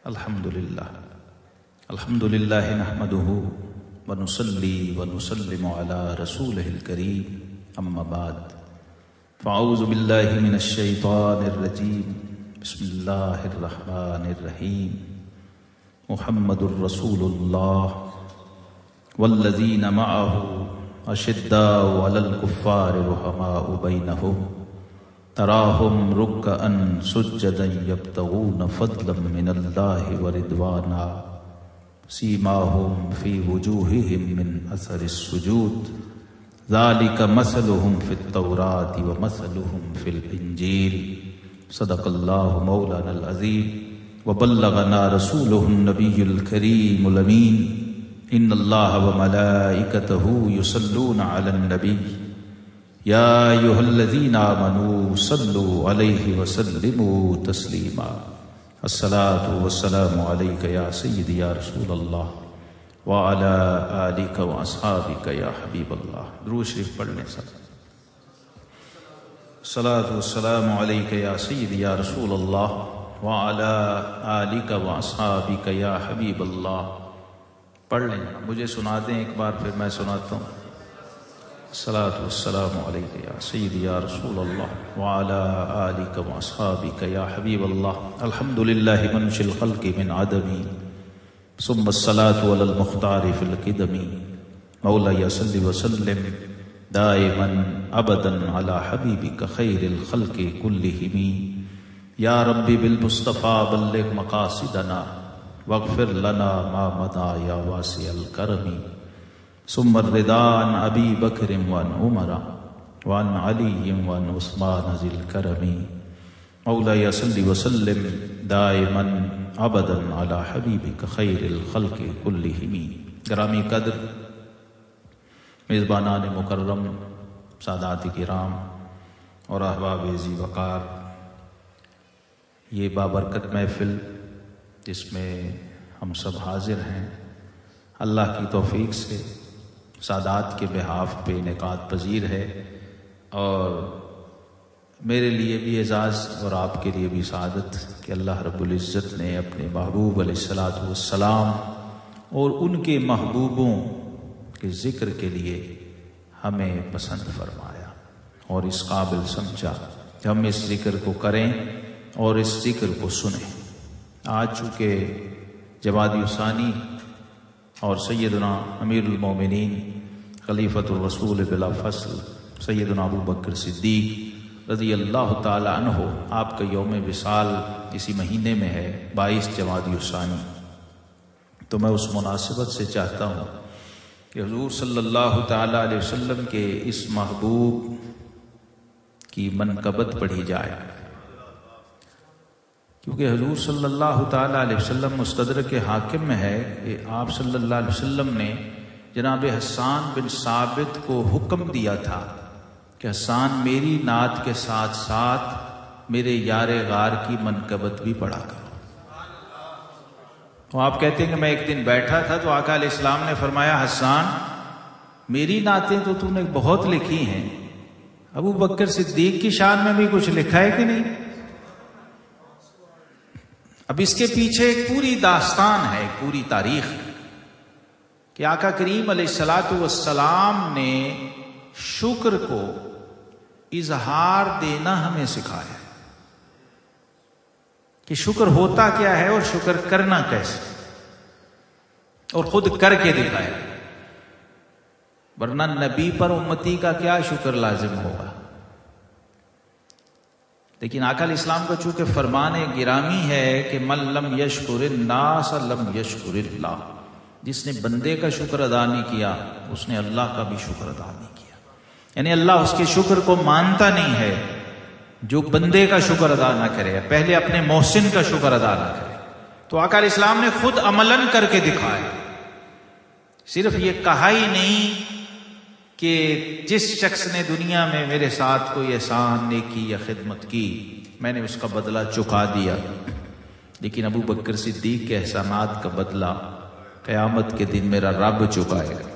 الحمدللہ نحمده ونصلی ونسلم علی رسولہ الکریم اما بعد فاعوذ باللہ من الشیطان الرجیم بسم اللہ الرحمن الرحیم محمد الرسول اللہ والذین معه اشداء علی الکفار رحماء بینہم تراہم رکعا سجدا یبتغون فضلا من اللہ ورضوانا سیماہم فی وجوہہم من اثر السجود ذالک مثلہم فی التوراۃ ومثلہم فی الانجیل صدق اللہ مولانا العظیم وبلغنا رسولہ النبی الکریم الامین ان اللہ وملائکتہ یصلون علی النبی یا ایھا الذین آمنوا صلوا علیہ وسلموا تسلیما الصلاۃ والسلام علیک یا سیدی یا رسول اللہ وعلی آلک واصحابک یا حبیب اللہ۔ درود شریف پڑھ لیں سب۔ الصلاۃ والسلام علیک یا سیدی یا رسول اللہ وعلی آلک واصحابک یا حبیب اللہ۔ پڑھ لیں، مجھے سنا دیں ایک بار پھر میں سناتا ہوں۔ الصلاۃ والسلام علیک یا سیدی یا رسول اللہ وعلی آلک واصحابک یا حبیب اللہ۔ الحمدللہ منشی الخلق من عدم ثم الصلاۃ علی المختار فی القدم مولایا صلی وسلم دائما ابدا علی حبیبک خیر الخلق کلہم یا رب بالمصطفیٰ بلغ مقاصدنا واغفر لنا ما مضی یا واسع الکرم ثم الرضا عن ابی بکر وعن عمر وعن علی وعن عثمان ذی الکرم مولایا صلی وسلم دائما ابدا علی حبیبک خیر الخلق کلہم۔ گرامی قدر میزبانان مکرم، سادات کرام اور احباب ذی وقار، یہ بابرکت محفل جس میں ہم سب حاضر ہیں، اللہ کی توفیق سے سادات کے بحاف پہ انعقاد پذیر ہے، اور میرے لیے بھی اعزاز اور آپ کے لیے بھی سعادت کہ اللہ رب العزت نے اپنے محبوب علیہ الصلاۃ والسلام اور ان کے محبوبوں کے ذکر کے لیے ہمیں پسند فرمایا اور اس قابل سمجھا کہ ہم اس ذکر کو کریں اور اس ذکر کو سنیں۔ آج چونکہ جمادی ثانی اور سیدنا امیر المومنین خلیفۃ الرسول بلا فصل سیدنا ابو بکر صدیق رضی اللہ تعالی عنہ آپ کا یوم وصال اسی مہینے میں ہے، 22 جمادی ثانی۔ تو میں اس مناسبت سے چاہتا ہوں کہ حضور صلی اللہ تعالی علیہ وسلم کے اس محبوب کی منقبت پڑھی جائے، کیونکہ حضور صلی اللہ تعالی علیہ وسلم مستدرک حاکم میں ہے کہ آپ صلی اللہ علیہ وسلم نے جناب حسان بن ثابت کو حکم دیا تھا کہ حسان میری نعت کے ساتھ ساتھ میرے یار غار کی منقبت بھی پڑھا کرو۔ تو آپ کہتے ہیں کہ میں ایک دن بیٹھا تھا تو آقا علیہ السلام نے فرمایا حسان میری نعتیں تو نے بہت لکھی ہیں، ابو بکر صدیق کی شان میں بھی کچھ لکھا ہے کہ نہیں؟ اب اس کے پیچھے ایک پوری داستان ہے، ایک پوری تاریخ کہ آقا کریم علیہ الصلاۃ والسلام نے شکر کو اظہار دینا ہمیں سکھایا کہ شکر ہوتا کیا ہے اور شکر کرنا کیسے، اور خود کر کے دکھایا، ورنہ نبی پر امتی کا کیا شکر لازم ہوگا۔ لیکن آقا علیہ السلام کا چونکہ فرمان گرامی ہے کہ من لم یشکر الناس لم یشکر اللہ، جس نے بندے کا شکر ادا نہیں کیا اس نے اللہ کا بھی شکر ادا نہیں کیا، یعنی اللہ اس کے شکر کو مانتا نہیں ہے جو بندے کا شکر ادا نہ کرے، پہلے اپنے محسن کا شکر ادا نہ کرے۔ تو آقا علیہ السلام نے خود عملاً کر کے دکھایا، صرف یہ کہا ہی نہیں کہ جس شخص نے دنیا میں میرے ساتھ کوئی احسان نیکی یا خدمت کی میں نے اس کا بدلہ چکا دیا، لیکن ابو بکر صدیق کے احسانات کا بدلہ قیامت کے دن میرا رب چکائے گا۔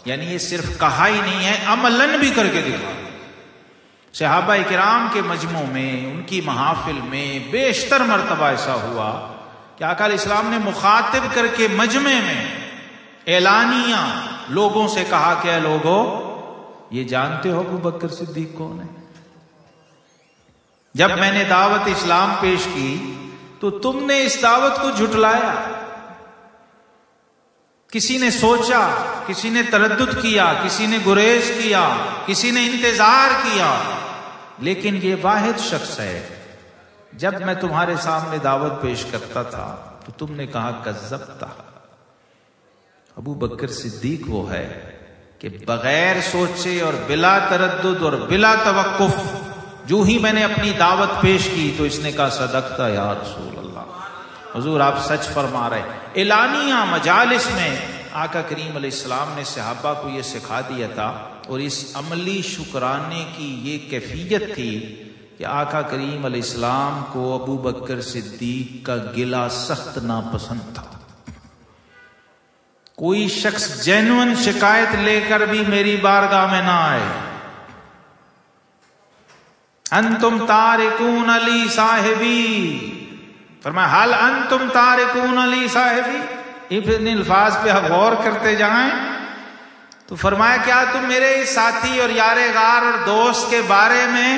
یعنی یہ صرف کہا ہی نہیں ہے، عملاً بھی کر کے دکھا۔ صحابہ کرام کے مجمع میں، ان کی محافل میں بیشتر مرتبہ ایسا ہوا کہ آقا علیہ السلام نے مخاطب کر کے مجمع میں اعلانیہ لوگوں سے کہا کہ اے لوگو، یہ جانتے ہو ابو بکر صدیق کون ہے؟ جب میں نے دعوت اسلام پیش کی تو تم نے اس دعوت کو جھٹلایا. کسی نے سوچا، کسی نے تردد کیا، کسی نے گریز کیا، کسی نے انتظار کیا، لیکن یہ واحد شخص ہے. جب میں تمہارے سامنے دعوت پیش کرتا تھا تو تم نے کہا کذبتا. ابو بکر صدیق وہ ہے کہ بغیر سوچے اور بلا تردد اور بلا توقف جو ہی میں نے اپنی دعوت پیش کی تو اس نے کہا صدقتا یا رسول اللہ، حضور آپ سچ فرما رہے. اعلانیہ مجالس میں آقا کریم علیہ السلام نے صحابہ کو یہ سکھا دیا تھا، اور اس عملی شکرانے کی یہ کیفیت تھی کہ آقا کریم علیہ السلام کو ابو بکر صدیق کا گلہ سخت ناپسند تھا. کوئی شخص جینوئن شکایت لے کر بھی میری بارگاہ میں نہ آئے. انتم تارکون علی صاحبی، فرمایا حل انتم تارکون علی صاحبی. ابن الفاظ پہ غور کرتے جائیں تو فرمایا کیا تم میرے ساتھی اور یار غار اور دوست کے بارے میں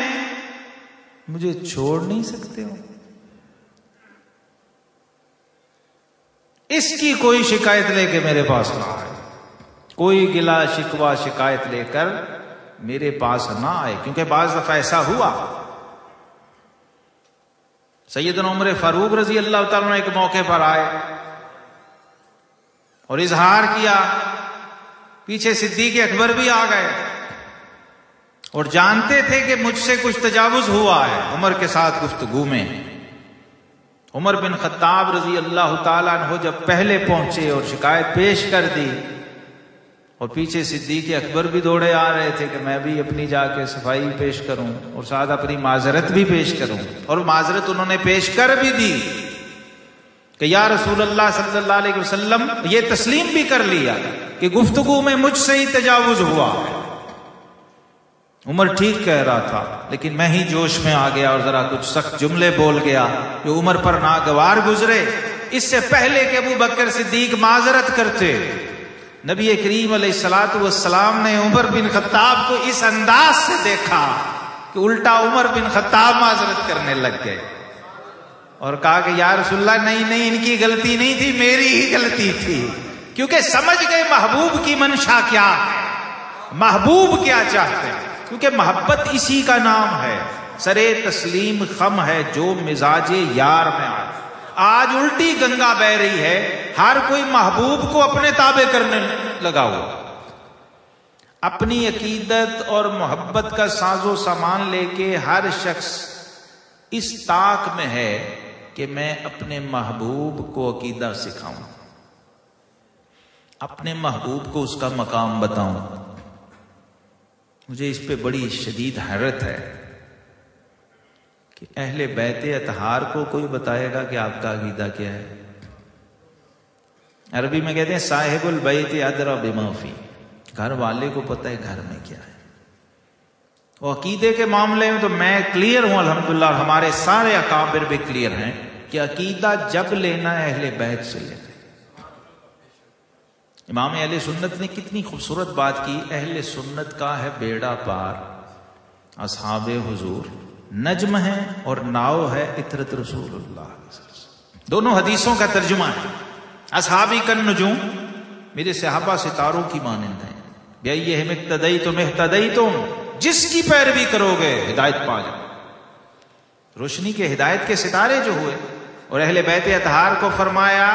مجھے چھوڑ نہیں سکتے ہو؟ اس کی کوئی شکایت لے کے میرے پاس نہ آئے، کوئی گلہ شکوہ شکایت لے کر میرے پاس نہ آئے. کیونکہ بعض دفعہ ایسا ہوا، سیدنا عمر فاروق رضی اللہ تعالیٰ عنہ ایک موقع پر آئے اور اظہار کیا، پیچھے صدیق اکبر بھی آ گئے اور جانتے تھے کہ مجھ سے کچھ تجاوز ہوا ہے عمر کے ساتھ گفتگو میں. عمر بن خطاب رضی اللہ تعالیٰ عنہ جب پہلے پہنچے اور شکایت پیش کر دی، اور پیچھے صدیق اکبر بھی دوڑے آ رہے تھے کہ میں بھی اپنی جا کے صفائی پیش کروں اور ساتھ اپنی معذرت بھی پیش کروں، اور معذرت انہوں نے پیش کر بھی دی کہ یا رسول اللہ صلی اللہ علیہ وسلم، یہ تسلیم بھی کر لیا کہ گفتگو میں مجھ سے ہی تجاوز ہوا. عمر ٹھیک کہہ رہا تھا لیکن میں ہی جوش میں آ گیا اور ذرا کچھ سخت جملے بول گیا جو عمر پر ناگوار گزرے. اس سے پہلے کہ ابو بکر صدیق معذرت کرتے، نبی کریم علیہ الصلوۃ والسلام نے عمر بن خطاب کو اس انداز سے دیکھا کہ الٹا عمر بن خطاب معذرت کرنے لگ گئے اور کہا کہ یا رسول اللہ نہیں ان کی غلطی نہیں تھی، میری ہی غلطی تھی. کیونکہ سمجھ گئے محبوب کی منشا کیا ہے، محبوب کیا چاہتے ہیں. کیونکہ محبت اسی کا نام ہے، سرے تسلیم خم ہے جو مزاج یار میں آئے. آج الٹی گنگا بہ رہی ہے، ہر کوئی محبوب کو اپنے تابع کرنے لگا ہوا، اپنی عقیدت اور محبت کا ساز و سامان لے کے ہر شخص اس طاق میں ہے کہ میں اپنے محبوب کو عقیدہ سکھاؤں، اپنے محبوب کو اس کا مقام بتاؤں. مجھے اس پہ بڑی شدید حیرت ہے کہ اہل بیت اطہار کو کوئی بتائے گا کہ آپ کا عقیدہ کیا ہے. عربی میں کہتے ہیں صاحب البیت ادری بما فی، گھر والے کو پتہ ہے گھر میں کیا ہے. وہ عقیدے کے معاملے میں تو میں کلیئر ہوں الحمدللہ، اور ہمارے سارے اکابر بھی کلیئر ہیں کہ عقیدہ جب لینا ہے اہل بیت سے لینا ہے. امام اہل سنت نے کتنی خوبصورت بات کی، اہل سنت کا ہے بیڑا پار، اصحاب حضور نجم ہے اور ناؤ ہے عطرت رسول اللہ. دونوں حدیثوں کا ترجمہ ہے. اصحابی کن نجوم، میرے صحابہ ستاروں کی مانند ہیں. بیئہم اقتدیتم اہتدیتم، جس کی پیروی کرو گے ہدایت پا جاؤ. روشنی کے ہدایت کے ستارے جو ہوئے. اور اہل بیت اطہار کو فرمایا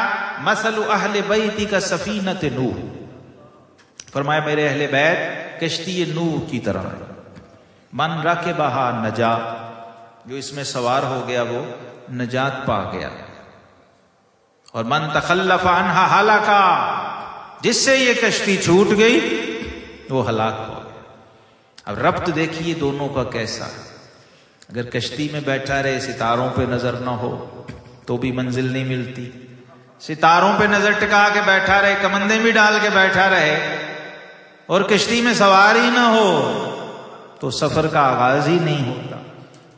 مثل اہل بیتی کا سفینۃ نوح، فرمایا میرے اہل بیت کشتی نوح کی طرح ہے. من رکبہا نجا، جو اس میں سوار ہو گیا وہ نجات پا گیا. اور من تخلف عنہا ہلاکا، جس سے یہ کشتی چھوٹ گئی وہ ہلاک ہو گیا. اب ربط دیکھیے دونوں کا کیسا ہے. اگر کشتی میں بیٹھا رہے ستاروں پہ نظر نہ ہو تو بھی منزل نہیں ملتی، ستاروں پہ نظر ٹکا کے بیٹھا رہے، کمندیں بھی ڈال کے بیٹھا رہے اور کشتی میں سوار ہی نہ ہو تو سفر کا آغاز ہی نہیں ہوتا.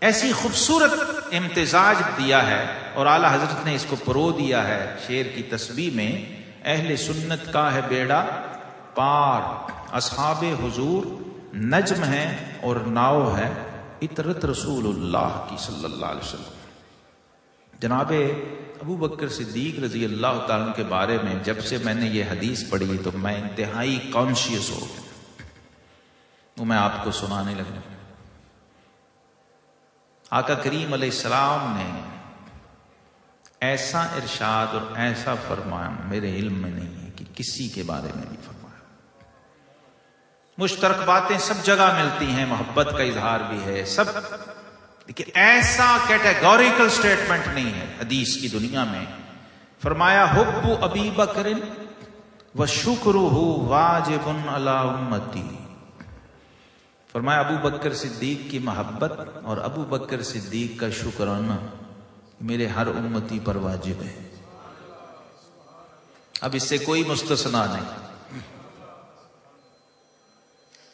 ایسی خوبصورت امتزاج دیا ہے اور اعلیٰ حضرت نے اس کو پرو دیا ہے شعر کی تسبیح میں، اہل سنت کا ہے بیڑا پار، اصحاب حضور نجم ہے اور ناؤ ہے اطرت رسول اللہ کی صلی اللہ علیہ وسلم۔ جناب ابو بکر صدیق رضی اللہ تعالیٰ عنہ کے بارے میں جب سے میں نے یہ حدیث پڑھی تو میں انتہائی کانشیس ہو گیا، وہ میں آپ کو سنانے لگا۔ آقا کریم علیہ السلام نے ایسا ارشاد اور ایسا فرمان میرے علم میں نہیں ہے کہ کسی کے بارے میں بھی فرمایا۔ مشترک باتیں سب جگہ ملتی ہیں، محبت کا اظہار بھی ہے سب، لیکن ایسا کیٹیگوریکل سٹیٹمنٹ نہیں ہے حدیث کی دنیا میں۔ فرمایا حب ابی بکر وشکرہ واجب علی امتی، فرمایا ابو بکر صدیق کی محبت اور ابو بکر صدیق کا شکرانہ میرے ہر امتی پر واجب ہے، اب اس سے کوئی مستثنا نہیں۔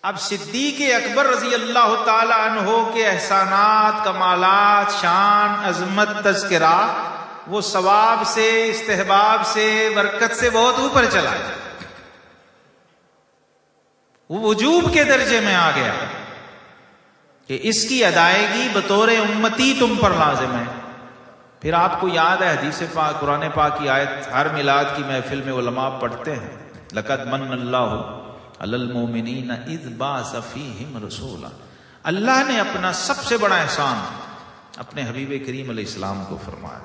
اب صدیق اکبر رضی اللہ تعالی عنہ کے احسانات، کمالات، شان، عظمت، تذکرہ وہ ثواب سے، استحباب سے، برکت سے بہت اوپر چلا ہے، وہ وجوب کے درجے میں آ گیا کہ اس کی ادائیگی بطور امتی تم پر لازم ہے۔ پھر آپ کو یاد ہے حدیث پاک، قرآن پاک کی آیت ہر میلاد کی محفل میں علماء پڑھتے ہیں، لقد من اللہ علی المؤمنین اذ بعث فیہم رسولا، اللہ نے اپنا سب سے بڑا احسان اپنے حبیب کریم علیہ السلام کو فرمایا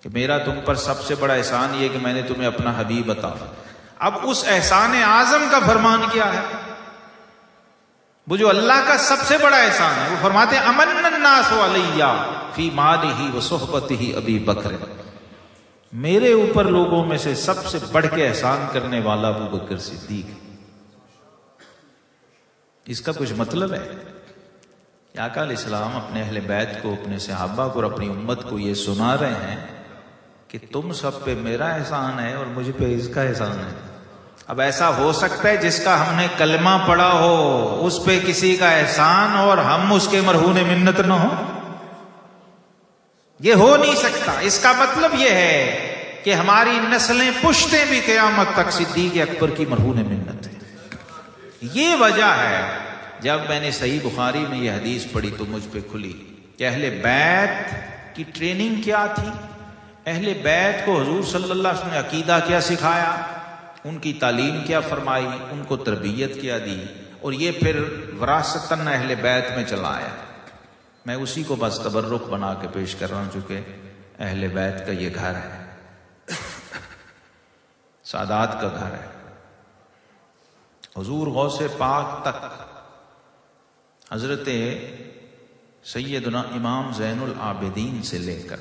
کہ میرا تم پر سب سے بڑا احسان یہ کہ میں نے تمہیں اپنا حبیب عطا۔ اب اس احسان اعظم کا فرمان کیا ہے؟ وہ جو اللہ کا سب سے بڑا احسان ہے، وہ فرماتے ہیں امن الناس علیہ فی مالہ و صحبتہ ابی بکر، میرے اوپر لوگوں میں سے سب سے بڑھ کے احسان کرنے والا ابو بکر صدیق۔ اس کا کچھ مطلب ہے کہ آقا علیہ السلام اپنے اہل بیت کو، اپنے صحابہ کو اور اپنی امت کو یہ سنا رہے ہیں کہ تم سب پہ میرا احسان ہے اور مجھ پہ اس کا احسان ہے۔ اب ایسا ہو سکتا ہے جس کا ہم نے کلمہ پڑھا ہو اس پہ کسی کا احسان اور ہم اس کے مرہون منت نہ ہو؟ یہ ہو نہیں سکتا۔ اس کا مطلب یہ ہے کہ ہماری نسلیں پشتیں بھی قیامت تک صدیق اکبر کی مرہون منت ہے۔ یہ وجہ ہے جب میں نے صحیح بخاری میں یہ حدیث پڑھی تو مجھ پہ کھلی کہ اہل بیت کی ٹریننگ کیا تھی، اہل بیت کو حضور صلی اللہ علیہ وسلم نے عقیدہ کیا سکھایا، ان کی تعلیم کیا فرمائی، ان کو تربیت کیا دی، اور یہ پھر وراثتاً اہل بیت میں چلا آیا۔ میں اسی کو بس تبرک بنا کے پیش کر رہا ہوں، چونکہ اہل بیت کا یہ گھر ہے، سادات کا گھر ہے۔ حضور غوث پاک تک، حضرت سیدنا امام زین العابدین سے لے کر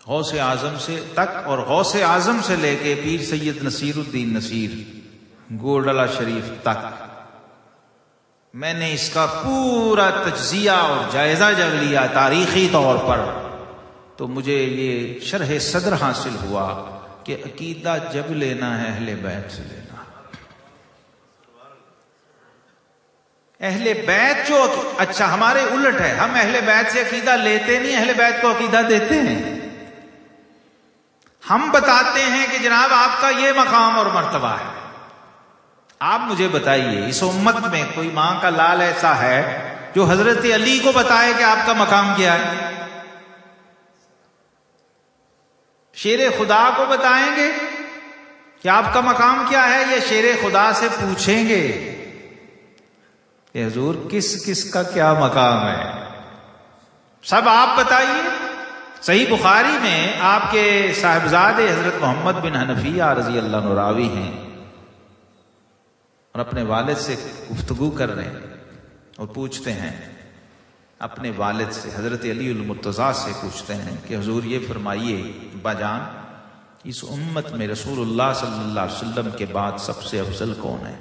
غوث اعظم سے تک، اور غوث اعظم سے لے کے پیر سید نصیر الدین نصیر گولڈلہ شریف تک، میں نے اس کا پورا تجزیہ اور جائزہ جب لیا تاریخی طور پر تو مجھے یہ شرح صدر حاصل ہوا کہ عقیدہ جب لینا ہے اہل بیت سے لینا۔ اہل بیت جو، اچھا ہمارے الٹ ہے، ہم اہل بیت سے عقیدہ لیتے نہیں، اہل بیت کو عقیدہ دیتے ہیں۔ ہم بتاتے ہیں کہ جناب آپ کا یہ مقام اور مرتبہ ہے۔ آپ مجھے بتائیے اس امت میں کوئی ماں کا لال ایسا ہے جو حضرت علی کو بتائے کہ آپ کا مقام کیا ہے؟ شیر خدا کو بتائیں گے کہ آپ کا مقام کیا ہے، یا شیر خدا سے پوچھیں گے کہ حضور کس کس کا کیا مقام ہے؟ سب آپ بتائیے۔ صحیح بخاری میں آپ کے صاحبزادے حضرت محمد بن حنفیہ رضی اللہ عنہ راوی ہیں اور اپنے والد سے گفتگو کر رہے ہیں اور پوچھتے ہیں اپنے والد سے، حضرت علی المرتضیٰ سے پوچھتے ہیں کہ حضور یہ فرمائیے باجان، اس امت میں رسول اللہ صلی اللہ علیہ وسلم کے بعد سب سے افضل کون ہے؟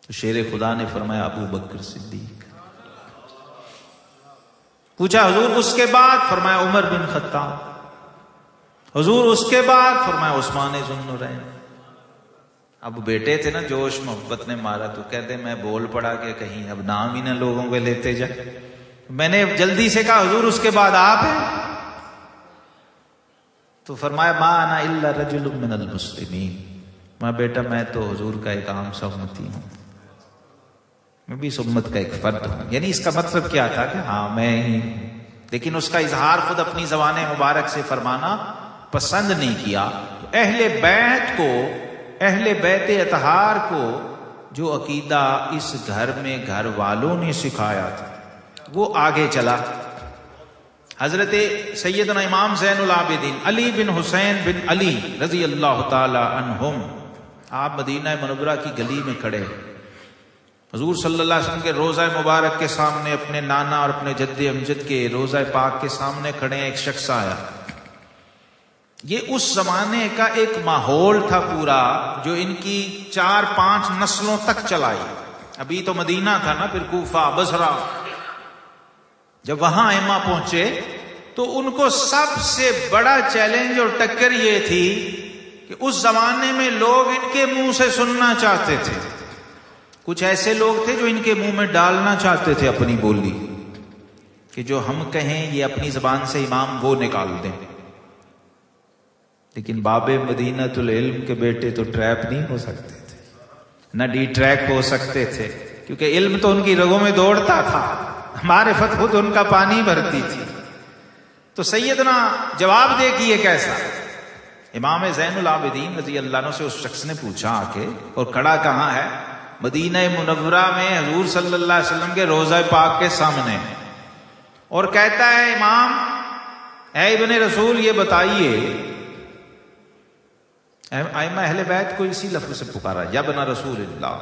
تو شیر خدا نے فرمایا ابو بکر صدیق۔ پوچھا حضور اس کے بعد؟ فرمایا عمر بن خطاب۔ حضور اس کے بعد؟ فرمایا عثمان ذو النورین۔ اب بیٹے تھے نا، جوش محبت نے مارا تو کہتے میں بول پڑا کہ کہیں اب نام ہی نہ لوگوں کے لیتے جائے. میں نے جلدی سے کہا حضور اس کے بعد آپ ہیں؟ تو فرمایا ما انا الا رجل من المسلمین. میں بیٹا میں تو حضور کا ایک عام سا امتی ہوں، میں بھی اس امت کا ایک فرد ہوں. یعنی اس کا مطلب کیا تھا کہ ہاں میں ہی، لیکن اس کا اظہار خود اپنی زبان مبارک سے فرمانا پسند نہیں کیا. اہل بیت کو، اہل بیت اطہار کو جو عقیدہ اس گھر میں گھر والوں نے سکھایا تھا وہ آگے چلا. حضرت سیدنا امام زین العابدین علی بن حسین بن علی رضی اللہ تعالی عنہم، آپ مدینہ منورہ کی گلی میں کھڑے، حضور صلی اللہ علیہ وسلم کے روضہ مبارک کے سامنے، اپنے نانا اور اپنے جد امجد کے روضہ پاک کے سامنے کھڑے. ایک شخص آیا. یہ اس زمانے کا ایک ماحول تھا پورا جو ان کی 4-5 نسلوں تک چلائی. ابھی تو مدینہ تھا نا، پھر کوفہ، بصرہ. جب وہاں ائمہ پہنچے تو ان کو سب سے بڑا چیلنج اور ٹکر یہ تھی کہ اس زمانے میں لوگ ان کے منہ سے سننا چاہتے تھے. کچھ ایسے لوگ تھے جو ان کے منہ میں ڈالنا چاہتے تھے اپنی بولی، کہ جو ہم کہیں یہ اپنی زبان سے امام وہ نکال دیں. لیکن باب مدینۃ العلم کے بیٹے تو ٹریپ نہیں ہو سکتے تھے، نہ ڈی ٹریک ہو سکتے تھے، کیونکہ علم تو ان کی رگوں میں دوڑتا تھا، معرفت خود ان کا پانی بھرتی تھی. تو سیدنا جواب دے کہ یہ کیسا. امام زین العابدین رضی اللہ عنہ سے اس شخص نے پوچھا آ کے، اور کھڑا کہاں ہے؟ مدینہ منورہ میں حضور صلی اللہ علیہ وسلم کے روضہ پاک کے سامنے، اور کہتا ہے امام اے ابن رسول یہ بتائیے. ائمہ اہل بیت کو اسی لفظ سے پکارا، یا ابن رسول اللہ،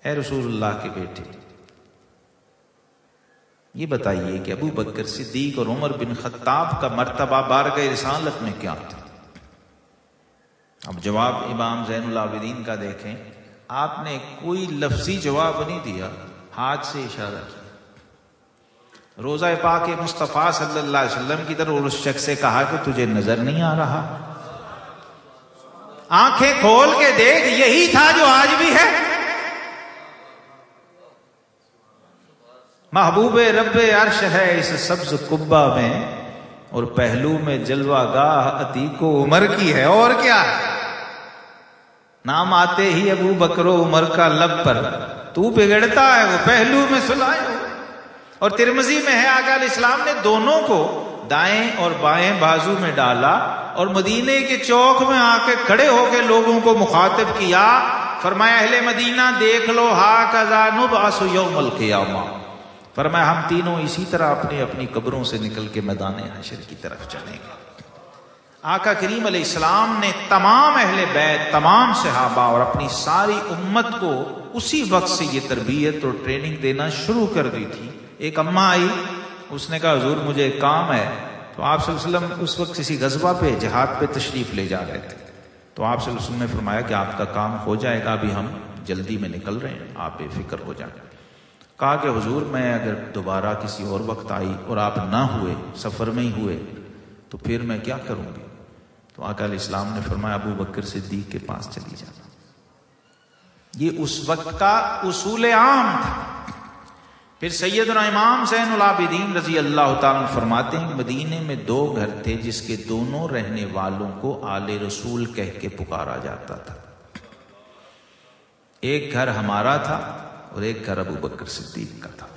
اے رسول اللہ کے بیٹے، یہ بتائیے کہ ابو بکر صدیق اور عمر بن خطاب کا مرتبہ بارگاہ رسالت میں کیا تھا؟ اب جواب امام زین العابدین کا دیکھیں، آپ نے کوئی لفظی جواب نہیں دیا، ہاتھ سے اشارہ کیا روضہ پاک مصطفیٰ صلی اللہ علیہ وسلم کی طرف، اور اس شخص سے کہا کہ تجھے نظر نہیں آ رہا؟ آنکھیں کھول کے دیکھ، یہی تھا جو آج بھی ہے. محبوب رب عرش ہے اس سبز قبہ میں، اور پہلو میں جلوہ گاہ عتیق و عمر کی ہے. اور کیا نام آتے ہی ابو بکر و عمر کا لب پر تو بگڑتا ہے وہ پہلو میں سلائے ہو. اور ترمذی میں ہے آقا علیہ السلام نے دونوں کو دائیں اور بائیں بازو میں ڈالا اور مدینے کے چوک میں آ کے کھڑے ہو کے لوگوں کو مخاطب کیا. فرمایا اہل مدینہ دیکھ لو، ہاکذا نبعث یوم القیامہ. فرمایا ہم تینوں اسی طرح اپنی اپنی قبروں سے نکل کے میدان حشر کی طرف چلیں گے. آقا کریم علیہ السلام نے تمام اہل بیت، تمام صحابہ اور اپنی ساری امت کو اسی وقت سے یہ تربیت اور ٹریننگ دینا شروع کر دی تھی. ایک اماں آئی، اس نے کہا حضور مجھے ایک کام ہے. تو آپ صلی اللہ علیہ وسلم اس وقت کسی غزوہ پہ، جہاد پہ تشریف لے جا رہے تھے. تو آپ صلی اللہ علیہ وسلم نے فرمایا کہ آپ کا کام ہو جائے گا، ابھی ہم جلدی میں نکل رہے ہیں، آپ بے فکر ہو جائیں. کہا کہ حضور میں اگر دوبارہ کسی اور وقت آئی اور آپ نہ ہوئے، سفر میں ہی ہوئے، تو پھر میں کیا کروں گی؟ تو آقا علیہ السلام نے فرمایا ابو بکر صدیق کے پاس چلی جانا. یہ اس وقت کا اصول عام تھا. پھر سیدنا امام زین العابدین رضی اللہ تعالیٰ عنہ فرماتے ہیں مدینے میں 2 گھر تھے جس کے دونوں رہنے والوں کو آل رسول کہہ کے پکارا جاتا تھا. ایک گھر ہمارا تھا اور ایک گھر ابو بکر صدیق کا تھا.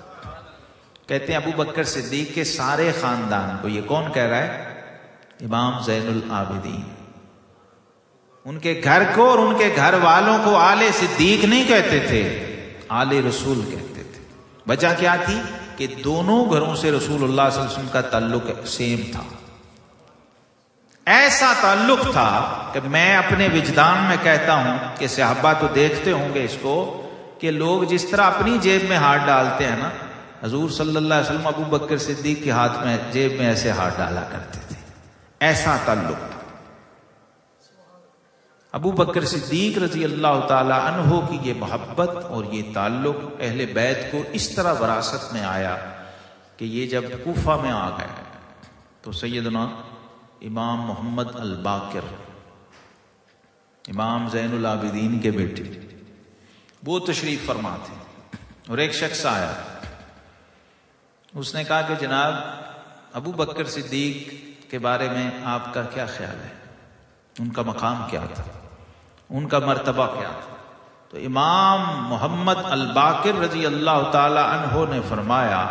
کہتے ہیں ابو بکر صدیق کے سارے خاندان کو، یہ کون کہہ رہا ہے؟ امام زین العابدین. ان کے گھر کو اور ان کے گھر والوں کو آل صدیق نہیں کہتے تھے، آل رسول کہتے تھے. وجہ کیا تھی؟ کہ دونوں گھروں سے رسول اللہ صلی اللہ علیہ وسلم کا تعلق سیم تھا. ایسا تعلق تھا کہ میں اپنے وجدان میں کہتا ہوں کہ صحابہ تو دیکھتے ہوں گے اس کو، کہ لوگ جس طرح اپنی جیب میں ہاتھ ڈالتے ہیں نا، حضور صلی اللہ علیہ وسلم ابو بکر صدیق کے ہاتھ میں، جیب میں ایسے ہاتھ ڈالا کرتے تھے. ایسا تعلق تھا. ابو بکر صدیق رضی اللہ تعالی عنہ کی یہ محبت اور یہ تعلق اہل بیت کو اس طرح وراثت میں آیا کہ یہ جب کوفہ میں آ گئے تو سیدنا امام محمد الباقر امام زین العابدین کے بیٹے، وہ تشریف فرما تھے، اور ایک شخص آیا، اس نے کہا کہ جناب ابو بکر صدیق کے بارے میں آپ کا کیا خیال ہے، ان کا مقام کیا تھا، ان کا مرتبہ کیا تھا؟ تو امام محمد الباقر رضی اللہ تعالی عنہ نے فرمایا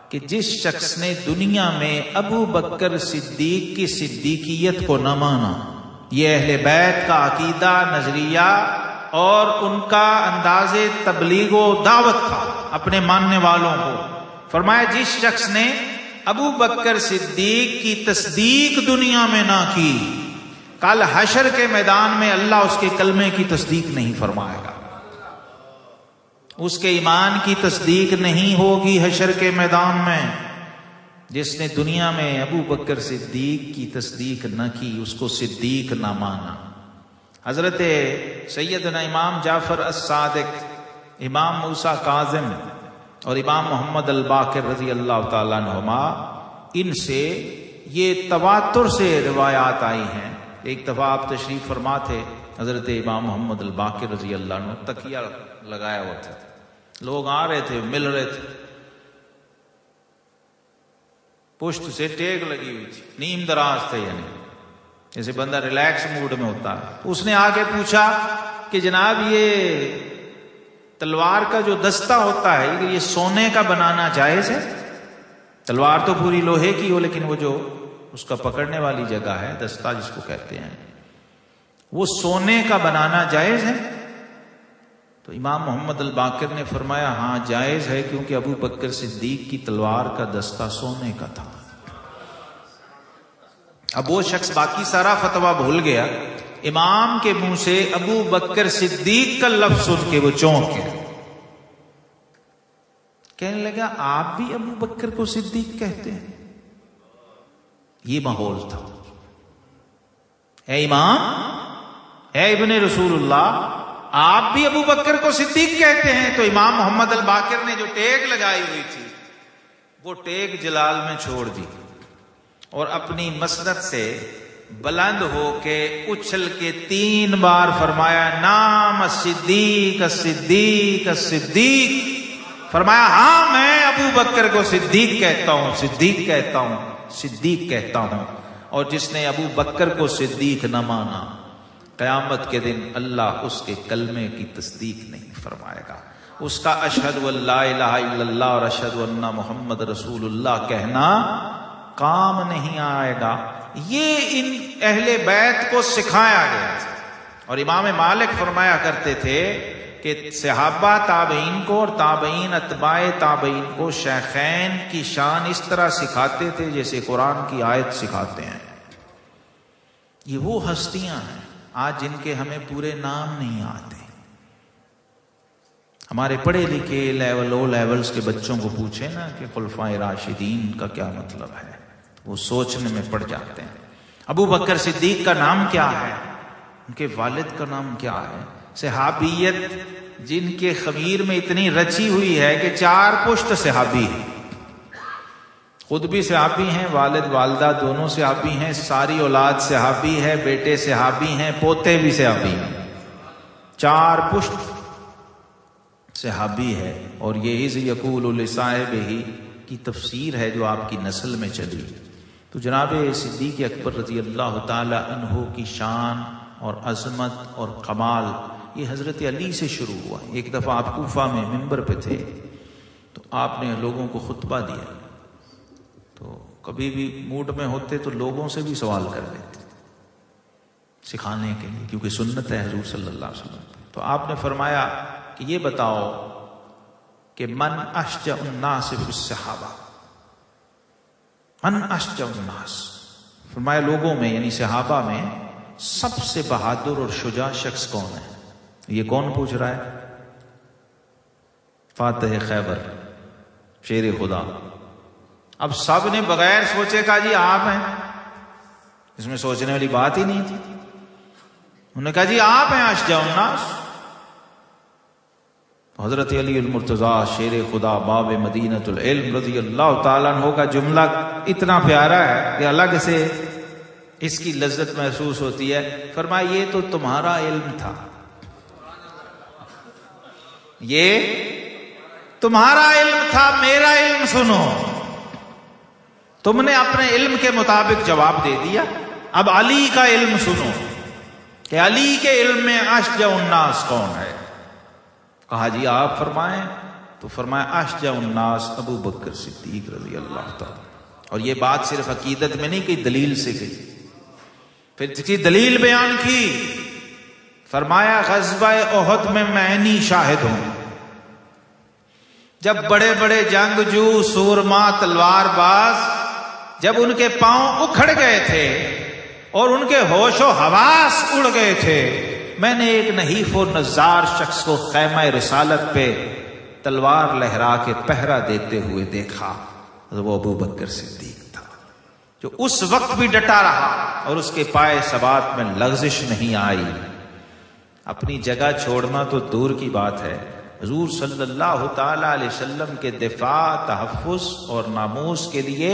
کہ جس شخص نے دنیا میں ابو بکر صدیق کی صدیقیت کو نہ مانا، یہ اہل بیت کا عقیدہ، نظریہ اور ان کا انداز تبلیغ و دعوت تھا اپنے ماننے والوں کو، فرمایا جس شخص نے ابو بکر صدیق کی تصدیق دنیا میں نہ کی، کل حشر کے میدان میں اللہ اس کے کلمے کی تصدیق نہیں فرمائے گا، اس کے ایمان کی تصدیق نہیں ہوگی حشر کے میدان میں۔ جس نے دنیا میں ابو بکر صدیق کی تصدیق نہ کی، اس کو صدیق نہ مانا۔ حضرت سیدنا امام جعفر الصادق، امام موسیٰ کاظم اور امام محمد الباقر رضی اللہ تعالیٰ عنہما، ان سے یہ تواتر سے روایات آئی ہیں۔ ایک دفعہ آپ تشریف فرما تھے، حضرت امام محمد الباقر رضی اللہ عنہ تکیہ لگایا ہوا تھا، لوگ آ رہے تھے، مل رہے تھے، پشت سے ٹیک لگی ہوئی تھی، نیم دراز تھے، یعنی جیسے بندہ ریلیکس موڈ میں ہوتا ہے۔ اس نے آ کے پوچھا کہ جناب یہ تلوار کا جو دستہ ہوتا ہے یہ سونے کا بنانا جائز ہے؟ تلوار تو پوری لوہے کی ہو، لیکن وہ جو اس کا پکڑنے والی جگہ ہے، دستہ جس کو کہتے ہیں، وہ سونے کا بنانا جائز ہے؟ تو امام محمد الباقر نے فرمایا ہاں جائز ہے، کیونکہ ابو بکر صدیق کی تلوار کا دستہ سونے کا تھا۔ اب وہ شخص باقی سارا فتویٰ بھول گیا، امام کے منہ سے ابو بکر صدیق کا لفظ سن کے وہ چونک گیا، کہنے لگا آپ بھی ابو بکر کو صدیق کہتے ہیں؟ یہ ماحول تھا۔ اے امام، اے ابن رسول اللہ، آپ بھی ابو بکر کو صدیق کہتے ہیں؟ تو امام محمد الباقر نے جو ٹیک لگائی ہوئی تھی وہ ٹیک جلال میں چھوڑ دی، اور اپنی مسند سے بلند ہو کے اچھل کے 3 بار فرمایا نام صدیق صدیق صدیق، فرمایا ہاں میں ابو بکر کو صدیق کہتا ہوں، صدیق کہتا ہوں، صدیق کہتا ہوں۔ اور جس نے ابو بکر کو صدیق نہ مانا، قیامت کے دن اللہ اس کے کلمے کی تصدیق نہیں فرمائے گا، اس کا اشہد ان لا الہ الا اللہ اور اشہد ان محمد رسول اللہ کہنا کام نہیں آئے گا۔ یہ ان اہل بیت کو سکھایا گیا تھا۔ اور امام مالک فرمایا کرتے تھے کہ صحابہ تابعین کو اور تابعین اتباع تابعین کو شیخین کی شان اس طرح سکھاتے تھے جیسے قرآن کی آیت سکھاتے ہیں۔ یہ وہ ہستیاں ہیں آج جن کے ہمیں پورے نام نہیں آتے۔ ہمارے پڑھے لکھے لیول او لیولز کے بچوں کو پوچھیں نا کہ خلفائے راشدین کا کیا مطلب ہے، وہ سوچنے میں پڑ جاتے ہیں۔ ابو بکر صدیق کا نام کیا ہے، ان کے والد کا نام کیا ہے؟ صحابیت جن کے خمیر میں اتنی رچی ہوئی ہے کہ 4 پشت صحابی ہیں، خود بھی صحابی ہیں، والد والدہ دونوں صحابی ہیں، ساری اولاد صحابی ہے، بیٹے صحابی ہیں، پوتے بھی صحابی ہیں، 4 پشت صحابی ہے۔ اور یہ اذ یقول لصاحبہ کی تفسیر ہے جو آپ کی نسل میں چلی۔ تو جناب صدیق اکبر رضی اللہ تعالی عنہ کی شان اور عظمت اور کمال یہ حضرت علی سے شروع ہوا۔ ایک دفعہ آپ کوفہ میں منبر پہ تھے تو آپ نے لوگوں کو خطبہ دیا، تو کبھی بھی موڈ میں ہوتے تو لوگوں سے بھی سوال کر لیتے سکھانے کے لیے، کیونکہ سنت ہے حضور صلی اللہ علیہ وسلم۔ تو آپ نے فرمایا کہ یہ بتاؤ کہ من اشجع الناس فی الصحابہ، من اشجع الناس، فرمایا لوگوں میں یعنی صحابہ میں سب سے بہادر اور شجاع شخص کون ہے؟ یہ کون پوچھ رہا ہے؟ فاتح خیبر، شیر خدا۔ اب سب نے بغیر سوچے کہا جی آپ ہیں، اس میں سوچنے والی بات ہی نہیں تھی۔ انہوں نے کہا جی آپ ہیں اشجع الناس۔ حضرت علی المرتضیٰ شیر خدا باب مدینۃ العلم رضی اللہ تعالیٰ عنہ کا جملہ اتنا پیارا ہے کہ الگ سے اس کی لذت محسوس ہوتی ہے۔ فرمایا یہ تو تمہارا علم تھا، یہ تمہارا علم تھا، میرا علم سنو۔ تم نے اپنے علم کے مطابق جواب دے دیا، اب علی کا علم سنو کہ علی کے علم میں اشجع الناس کون ہے۔ کہا جی آپ فرمائیں، تو فرمایا اشجع الناس ابو بکر صدیق رضی اللہ تعالی۔ اور یہ بات صرف عقیدت میں نہیں کہ دلیل سے گئی، پھر اس کی دلیل بیان کی۔ فرمایا غزوہ احد میں عینی شاہد ہوں، جب بڑے بڑے جنگجو سورما تلوار باز جب ان کے پاؤں اکھڑ گئے تھے اور ان کے ہوش و حواس اڑ گئے تھے، میں نے ایک نحیف و نزار شخص کو خیمہ رسالت پہ تلوار لہرا کے پہرا دیتے ہوئے دیکھا۔ وہ ابو بکر صدیق تھا جو اس وقت بھی ڈٹا رہا اور اس کے پائے ثبات میں لغزش نہیں آئی۔ اپنی جگہ چھوڑنا تو دور کی بات ہے، حضور صلی اللہ تعالی علیہ وسلم کے دفاع، تحفظ اور ناموس کے لیے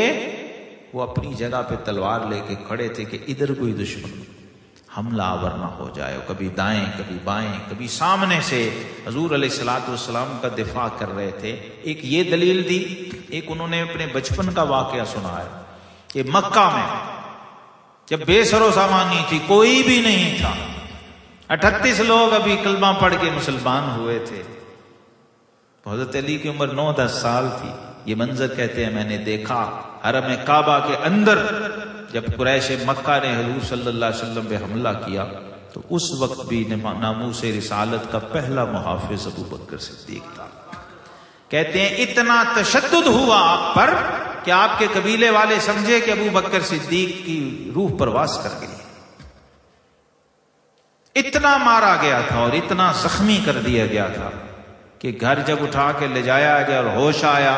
وہ اپنی جگہ پہ تلوار لے کے کھڑے تھے کہ ادھر کوئی دشمن حملہ آور نہ ہو جائے، کبھی دائیں کبھی بائیں کبھی سامنے سے حضور علیہ الصلوۃ والسلام کا دفاع کر رہے تھے۔ ایک یہ دلیل دی، ایک انہوں نے اپنے بچپن کا واقعہ سنایا کہ مکہ میں جب بے سر و سامانی تھی، کوئی بھی نہیں تھا، 38 لوگ ابھی کلمہ پڑھ کے مسلمان ہوئے تھے، حضرت علی کی عمر 9-10 سال تھی۔ یہ منظر کہتے ہیں میں نے دیکھا حرم کعبہ کے اندر جب قریش مکہ نے حضور صلی اللہ علیہ وسلم پہ حملہ کیا، تو اس وقت بھی ناموس رسالت کا پہلا محافظ ابو بکر صدیق تھا۔ کہتے ہیں اتنا تشدد ہوا آپ پر کہ آپ کے قبیلے والے سمجھے کہ ابو بکر صدیق کی روح پرواز کر گئی، اتنا مارا گیا تھا اور اتنا زخمی کر دیا گیا تھا کہ گھر جب اٹھا کے لے جایا گیا اور ہوش آیا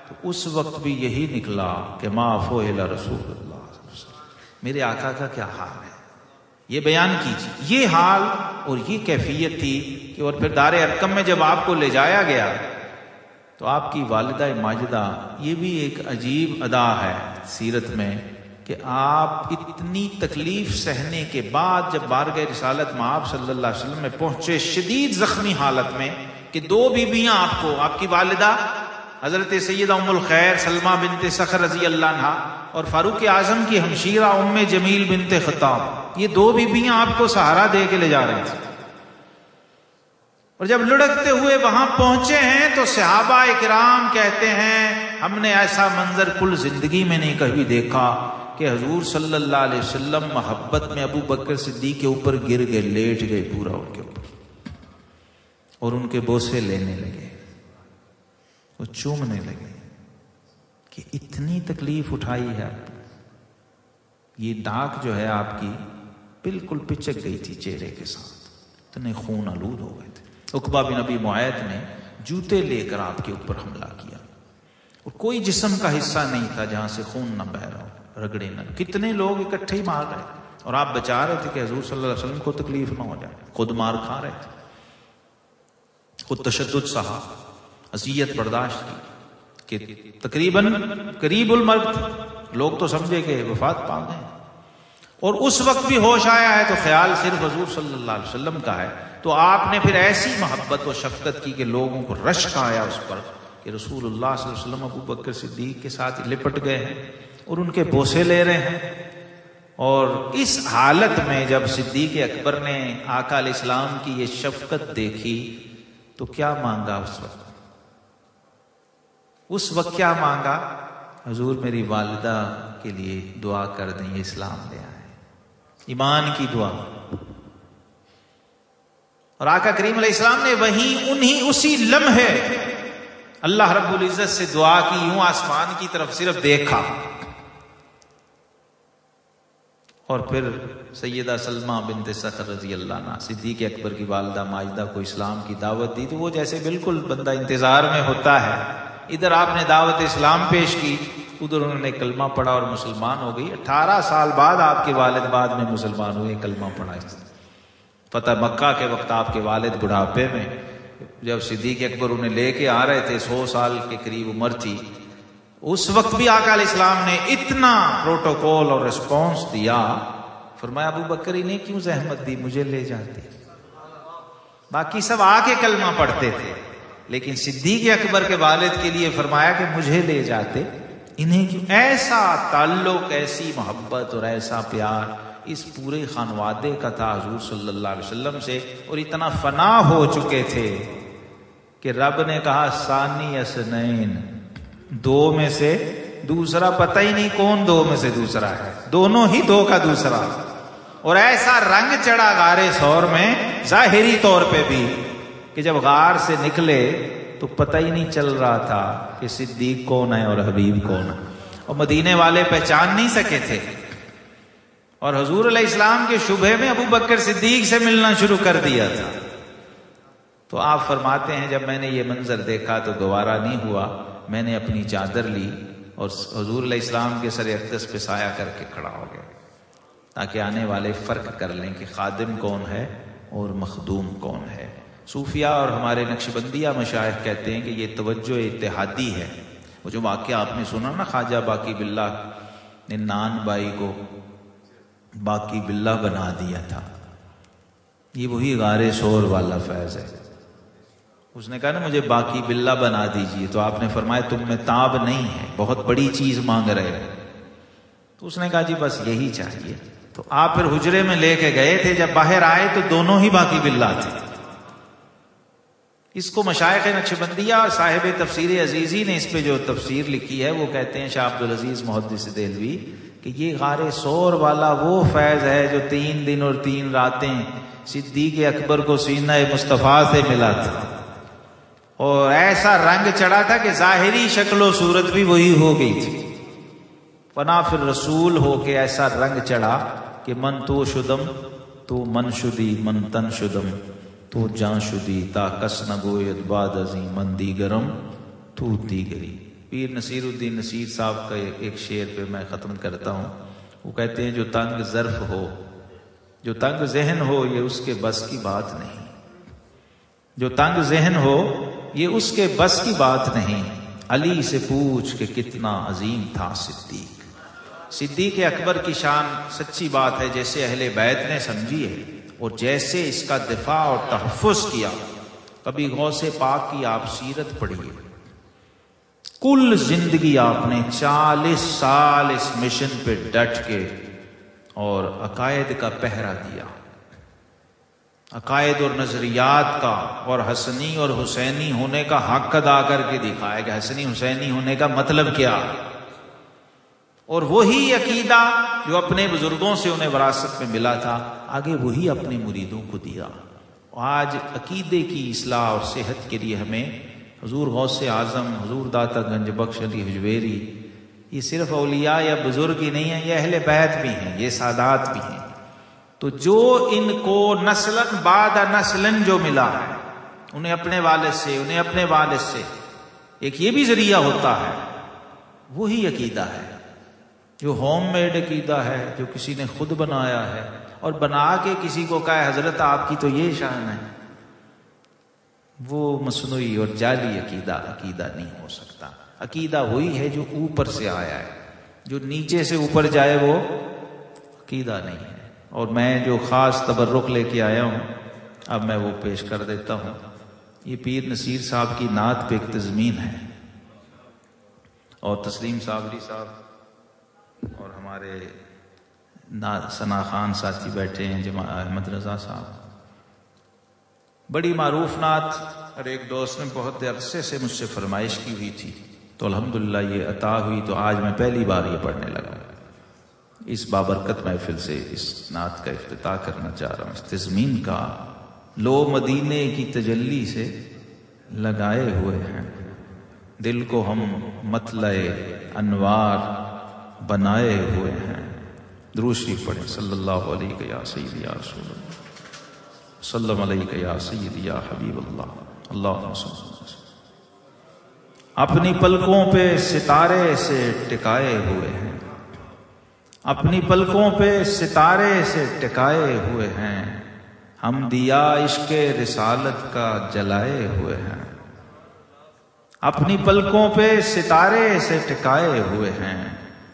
تو اس وقت بھی یہی نکلا کہ ما فعل رسول اللہ، میرے آقا کا کیا حال ہے، یہ بیان کیجیے۔ یہ حال اور یہ کیفیت تھی کہ اور پھر دار ارقم میں جب آپ کو لے جایا گیا تو آپ کی والدہ ماجدہ، یہ بھی ایک عجیب ادا ہے سیرت میں کہ آپ اتنی تکلیف سہنے کے بعد جب بارگاہ رسالت میں آپ صلی اللہ علیہ وسلم میں پہنچے شدید زخمی حالت میں، کہ 2 بیویاں آپ کو، آپ کی والدہ حضرت سیدہ ام الخیر سلمہ بنت صخر رضی اللہ عنہا اور فاروق اعظم کی ہمشیرہ ام جمیل بنت خطاب، یہ 2 بیویاں آپ کو سہارا دے کے لے جا رہی تھیں۔ اور جب لڑکتے ہوئے وہاں پہنچے ہیں تو صحابہ کرام کہتے ہیں ہم نے ایسا منظر کل زندگی میں نہیں کبھی دیکھا کہ حضور صلی اللہ علیہ وسلم محبت میں ابو بکر صدیق کے اوپر گر گئے، لیٹ گئے پورا ان کے اوپر اور ان کے بوسے لینے لگے، وہ چومنے لگے کہ اتنی تکلیف اٹھائی ہے۔ یہ ناک جو ہے آپ کی بالکل پچک گئی تھی چہرے کے ساتھ، اتنے خون آلود ہو گئے تھے۔ عقبہ بن ابی معیط نے جوتے لے کر آپ کے اوپر حملہ کیا اور کوئی جسم کا حصہ نہیں تھا جہاں سے خون نہ بہہ رہا ہو، رگڑے نہ، کتنے لوگ اکٹھے ہی مار رہے اور آپ بچا رہے تھے کہ حضور صلی اللہ علیہ وسلم کو تکلیف نہ ہو جائے، خود مار کھا رہے تھے، خود تشدد سہا، اذیت برداشت کی کہ تقریباً قریب المرگ، لوگ تو سمجھے کہ وفات پا گئے، اور اس وقت بھی ہوش آیا ہے تو خیال صرف حضور صلی اللہ علیہ وسلم کا ہے۔ تو آپ نے پھر ایسی محبت و شفقت کی کہ لوگوں کو رشک آیا اس پر کہ رسول اللہ صلی اللہ علیہ وسلم ابو بکر صدیق کے ساتھ لپٹ گئے ہیں اور ان کے بوسے لے رہے ہیں۔ اور اس حالت میں جب صدیق اکبر نے آقا علیہ السلام کی یہ شفقت دیکھی تو کیا مانگا اس وقت کیا مانگا؟ حضور میری والدہ کے لیے دعا کر دیں، یہ اسلام لے آئے، ایمان کی دعا۔ اور آقا کریم علیہ السلام نے وہیں اسی لمحے اللہ رب العزت سے دعا کی، یوں آسمان کی طرف صرف دیکھا اور پھر سیدہ سلمہ بنت صخر رضی اللہ عنہ صدیق اکبر کی والدہ ماجدہ کو اسلام کی دعوت دی، تو وہ جیسے بالکل بندہ انتظار میں ہوتا ہے، ادھر آپ نے دعوت اسلام پیش کی، ادھر انہوں نے کلمہ پڑھا اور مسلمان ہو گئی۔ 18 سال بعد آپ کے والد بعد میں مسلمان ہوئے، کلمہ پڑھا۔ فتح مکہ کے وقت آپ کے والد بڑھاپے میں، جب صدیق اکبر انہیں لے کے آ رہے تھے، 100 سال کے قریب عمر تھی، اس وقت بھی آقا علیہ السلام نے اتنا پروٹوکول اور ریسپانس دیا، فرمایا ابو بکر انہیں کیوں زحمت دی، مجھے لے جاتے۔ باقی سب آ کے کلمہ پڑھتے تھے، لیکن صدیق اکبر کے والد کے لیے فرمایا کہ مجھے لے جاتے، انہیں کیوں؟ ایسا تعلق، ایسی محبت اور ایسا پیار اس پورے خانوادے کا تھا حضور صلی اللہ علیہ وسلم سے، اور اتنا فنا ہو چکے تھے کہ رب نے کہا ثانی اثنین، دو میں سے دوسرا، پتہ ہی نہیں کون دو میں سے دوسرا ہے، دونوں ہی دو کا دوسرا۔ اور ایسا رنگ چڑھا غار ثور میں ظاہری طور پہ بھی کہ جب غار سے نکلے تو پتہ ہی نہیں چل رہا تھا کہ صدیق کون ہے اور حبیب کون ہے، اور مدینے والے پہچان نہیں سکے تھے۔ اور حضور علیہ السلام کے شبہ میں ابو بکر صدیق سے ملنا شروع کر دیا تھا۔ تو آپ فرماتے ہیں جب میں نے یہ منظر دیکھا تو گوارا نہیں ہوا، میں نے اپنی چادر لی اور حضور علیہ السلام کے سر اقدس پہ سایہ کر کے کھڑا ہو گیا، تاکہ آنے والے فرق کر لیں کہ خادم کون ہے اور مخدوم کون ہے۔ صوفیہ اور ہمارے نقشبندیہ مشائخ کہتے ہیں کہ یہ توجہ اتحادی ہے۔ وہ جو واقعہ آپ نے سنا نا، خواجہ باقی باللہ نے نان بائی کو باقی باللہ بنا دیا تھا، یہ وہی غار ثور والا فیض ہے۔ اس نے کہا نا مجھے باقی باللہ بنا دیجئے، تو آپ نے فرمایا تم میں تاب نہیں ہے، بہت بڑی چیز مانگ رہے ہو۔ تو اس نے کہا جی بس یہی چاہیے۔ تو آپ پھر حجرے میں لے کے گئے تھے، جب باہر آئے تو دونوں ہی باقی باللہ تھے۔ اس کو مشائخ نقشبندیہ، صاحب تفسیر عزیزی نے اس پہ جو تفسیر لکھی ہے وہ کہتے ہیں، شاہ عبدالعزیز محدث دہلوی، کہ یہ غار ثور والا وہ فیض ہے جو 3 دن اور 3 راتیں صدیق اکبر کو سینہ مصطفیٰ سے ملا تھا، اور ایسا رنگ چڑھا تھا کہ ظاہری شکل و صورت بھی وہی ہو گئی تھی۔ فنا فی الرسول ہو کے ایسا رنگ چڑھا کہ من تو شدم تو من شدی، من تن شدم تو جان شدی، تا کس نگوید بعد ازیں من دیگرم تو دیگری۔ پیر نصیر الدین نصیر صاحب کا ایک شعر پہ میں ختم کرتا ہوں، وہ کہتے ہیں جو تنگ ظرف ہو، جو تنگ ذہن ہو، یہ اس کے بس کی بات نہیں، جو تنگ ذہن ہو یہ اس کے بس کی بات نہیں، علی سے پوچھ کہ کتنا عظیم تھا صدیق۔ صدیق اکبر کی شان سچی بات ہے جیسے اہل بیت نے سمجھی ہے، اور جیسے اس کا دفاع اور تحفظ کیا۔ کبھی غوث پاک کی آپ سیرت پڑھیے، کل زندگی آپ نے 40 سال اس مشن پہ ڈٹ کے اور عقائد کا پہرا دیا، عقائد اور نظریات کا، اور حسنی اور حسینی ہونے کا حق ادا کر کے دکھایا کہ حسنی حسینی ہونے کا مطلب کیا، اور وہی عقیدہ جو اپنے بزرگوں سے انہیں وراثت میں ملا تھا آگے وہی اپنے مریدوں کو دیا۔ آج عقیدے کی اصلاح اور صحت کے لیے ہمیں حضور غوث اعظم، حضور داتا گنج بخش علی حجویری، یہ صرف اولیاء یا بزرگ ہی نہیں ہیں، یہ اہل بیت بھی ہیں، یہ سادات بھی ہیں۔ تو جو ان کو نسلاً بعد نسلاً جو ملا ہے، انہیں اپنے والد سے، انہیں اپنے والد سے، ایک یہ بھی ذریعہ ہوتا ہے، وہی عقیدہ ہے جو ہوم میڈ عقیدہ ہے، جو کسی نے خود بنایا ہے اور بنا کے کسی کو کہا حضرت آپ کی تو یہ شان ہے، وہ مصنوعی اور جعلی عقیدہ نہیں ہو سکتا۔ عقیدہ وہی ہے جو اوپر سے آیا ہے، جو نیچے سے اوپر جائے وہ عقیدہ نہیں ہے۔ اور میں جو خاص تبرک لے کے آیا ہوں اب میں وہ پیش کر دیتا ہوں۔ یہ پیر نصیر صاحب کی نعت پہ ایک تضمین ہے، اور تسلیم صابری صاحب اور ہمارے ثنا خان ساتھی بیٹھے ہیں، احمد رضا صاحب، بڑی معروف نعت، اور ایک دوست نے بہت عرصے سے مجھ سے فرمائش کی ہوئی تھی، تو الحمدللہ یہ عطا ہوئی، تو آج میں پہلی بار یہ پڑھنے لگا۔ اس بابرکت محفل سے اس نعت کا افتتاح کرنا چاہ رہا ہوں۔ اس تضمین کا لو مدینے کی تجلی سے لگائے ہوئے ہیں، دل کو ہم مطلع انوار بنائے ہوئے ہیں۔ درود شریف پڑھیں، صلی اللہ علیہ یا سیدی یا رسول اللہ، صلی اللہ علیہ یا سیدی یا حبیب اللہ، اللہم صلی اللہ علیہ وسلم۔ اپنی پلکوں پہ ستارے سے ٹکائے ہوئے ہیں، اپنی پلکوں پہ ستارے سے ٹکائے ہوئے ہیں، ہم دیا عشق رسالت کا جلائے ہوئے ہیں۔ اپنی پلکوں پہ ستارے سے ٹکائے ہوئے ہیں،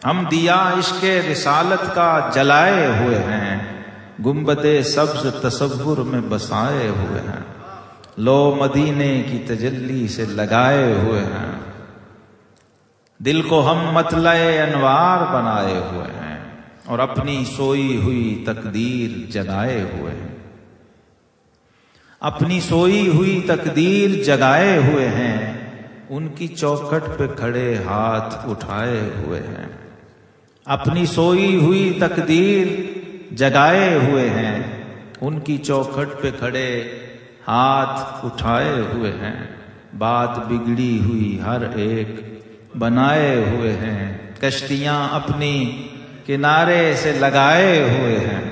ہم دیا عشق رسالت کا جلائے ہوئے ہیں، گنبد سبز تصور میں بسائے ہوئے ہیں، لو مدینے کی تجلی سے لگائے ہوئے ہیں، دل کو ہم مطلع انوار بنائے ہوئے ہیں اور اپنی سوئی ہوئی تقدیر جگائے ہوئے ہیں، اپنی سوئی ہوئی تقدیر جگائے ہوئے ہیں، ان کی چوکھٹ پہ کھڑے ہاتھ اٹھائے ہوئے ہیں، اپنی سوئی ہوئی تقدیر جگائے ہوئے ہیں، ان کی چوکھٹ پہ کھڑے ہاتھ اٹھائے ہوئے ہیں، بات بگڑی ہوئی ہر ایک بنائے ہوئے ہیں، کشتیاں اپنی کنارے سے لگائے ہوئے ہیں،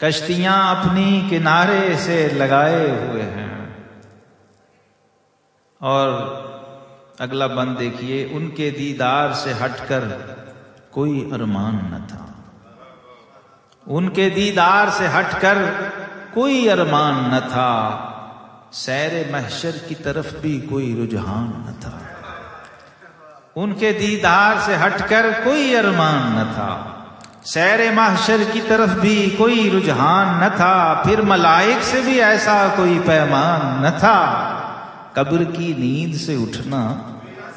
کشتیاں اپنی کنارے سے لگائے ہوئے ہیں۔ اور اگلا بند دیکھیے، ان کے دیدار سے ہٹ کر کوئی ارمان نہ تھا، ان کے دیدار سے ہٹ کر کوئی ارمان نہ تھا، سیر محشر کی طرف بھی کوئی رجحان نہ تھا، ان کے دیدار سے ہٹ کر کوئی ارمان نہ تھا، سیر محشر کی طرف بھی کوئی رجحان نہ تھا، پھر ملائک سے بھی ایسا کوئی پیمان نہ تھا، قبر کی نیند سے اٹھنا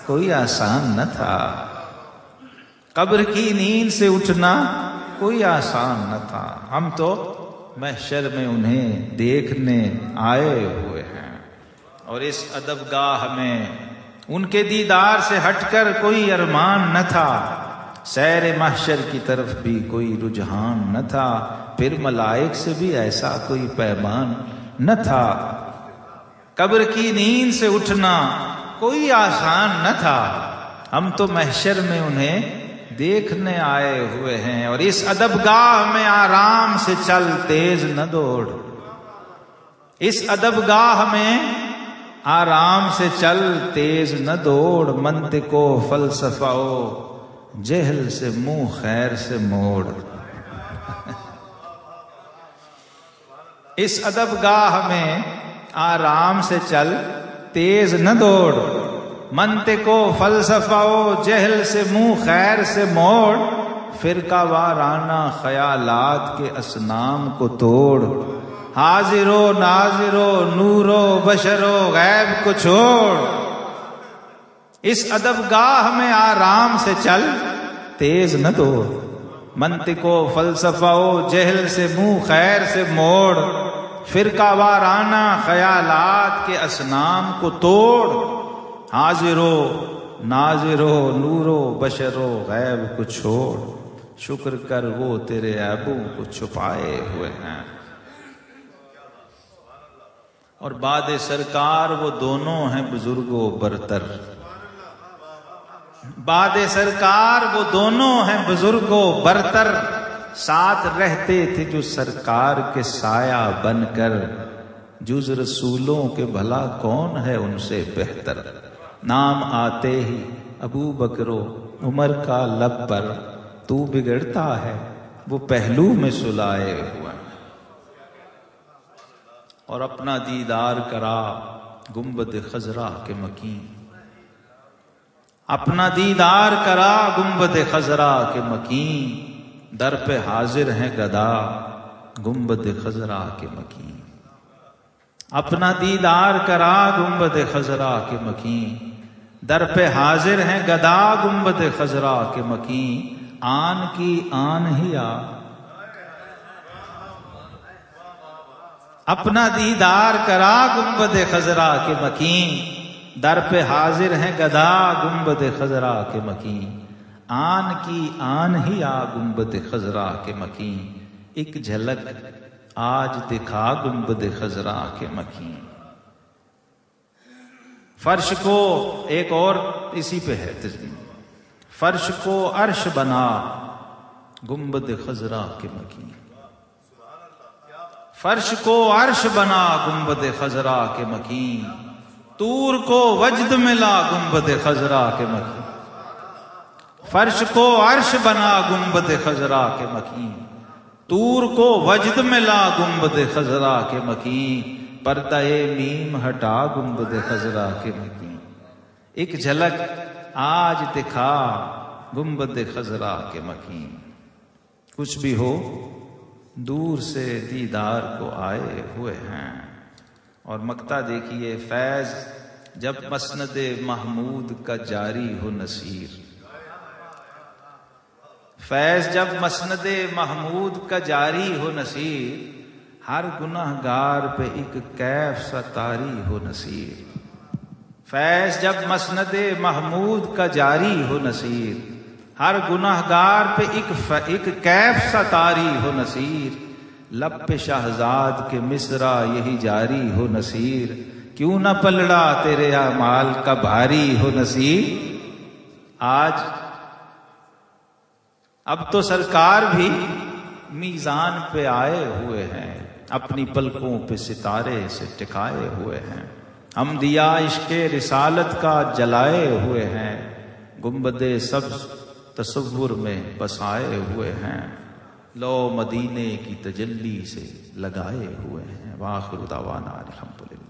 کوئی آسان نہ تھا، قبر کی نیند سے اٹھنا کوئی آسان نہ تھا، ہم تو محشر میں انہیں دیکھنے آئے ہوئے ہیں، اور اس ادب گاہ میں ان کے دیدار سے ہٹ کر کوئی ارمان نہ تھا، سیر محشر کی طرف بھی کوئی رجحان نہ تھا، پھر ملائک سے بھی ایسا کوئی پیمان نہ تھا، قبر کی نیند سے اٹھنا کوئی آسان نہ تھا، ہم تو محشر میں انہیں دیکھنے آئے ہوئے ہیں، اور اس ادب گاہ میں آرام سے چل تیز نہ دوڑ، اس ادب گاہ میں آرام سے چل تیز نہ دوڑ، منطق و فلسفہ و جہل سے منہ خیر سے موڑ، اس ادب گاہ میں آرام سے چل تیز نہ دوڑ، منطق و فلسفہ و جہل سے منہ خیر سے موڑ، فرقہ وارانہ خیالات کے اصنام کو توڑ، حاضر و ناظر و نور و بشر و غیب کو چھوڑ، اس ادب گاہ میں آرام سے چل تیز نہ دوڑ، منطق و فلسفہ و جہل سے منہ خیر سے موڑ، فرقہ وارانہ خیالات کے اصنام کو توڑ، حاضر و ناظر و نور و بشر و غیب کو چھوڑ، شکر کر وہ تیرے عیبوں کو چھپائے ہوئے ہیں، اور بعد سرکار وہ دونوں ہیں بزرگ و برتر، بعد سرکار وہ دونوں ہیں بزرگ و برتر، ساتھ رہتے تھے جو سرکار کے سایہ بن کر، جز رسولوں کے بھلا کون ہے ان سے بہتر، نام آتے ہی ابو بکر و عمر کا لب پر، تو بگڑتا ہے وہ پہلو میں سلائے ہوئے، اور اپنا دیدار کرا گنبد خضرا کے مکین، اپنا دیدار کرا گنبد خضرا کے مکین، در پہ حاضر ہیں گدا گنبد خضرا کے مکین، اپنا دیدار کرا گنبد خضرا کے مکین، در پہ حاضر ہیں گدا گنبد خضرا کے مکین، آن کی آن ہی آ، اپنا دیدار کرا گنبد خضرا کے مکین، در پہ حاضر ہیں گدا گنبد خضرا کے مکین، آن کی آن ہی آ گنبد خضرا کے مکین، ایک جھلک آج دکھا گنبد خضرا کے مکین، فرش کو ایک اور اسی پہ ہے تجمیم، فرش کو عرش بنا گنبد خضرا کے مکین، فرش کو عرش بنا گنبد خضرا کے مکین، طور کو وجد ملا گنبد خضرا کے مکین، فرش کو عرش بنا گنبد خضرا کے مکین، طور کو وجد ملا گنبد خضرا کے مکین، پردہ میم ہٹا گنبد خضرا کے مکین، ایک جھلک آج دکھا گنبد خضرا کے مکین، کچھ بھی ہو دور سے دیدار کو آئے ہوئے ہیں۔ اور مقطع دیکھیے، فیض جب مسند محمود کا جاری ہو نصیر، فیض جب مسند محمود کا جاری ہو نصیر، ہر گناہ گار پہ ایک کیف سا طاری ہو نصیر۔ فیض جب مسند محمود کا جاری ہو نصیر، ہر گناہ گار پہ ایک کیف سا طاری ہو نصیر۔ لب پہ شہزاد کے مصرع یہی جاری ہو نصیر، کیوں نہ پلڑا تیرے اعمال کا بھاری ہو نصیر۔ آج اب تو سرکار بھی میزان پہ آئے ہوئے ہیں، اپنی پلکوں پہ ستارے سے ٹکائے ہوئے ہیں۔ ہم دیا عشق رسالت کا جلائے ہوئے ہیں، گنبد سبز تصور میں بسائے ہوئے ہیں، لو مدینے کی تجلی سے لگائے ہوئے ہیں۔ وآخر دعوانا الحمدللہ۔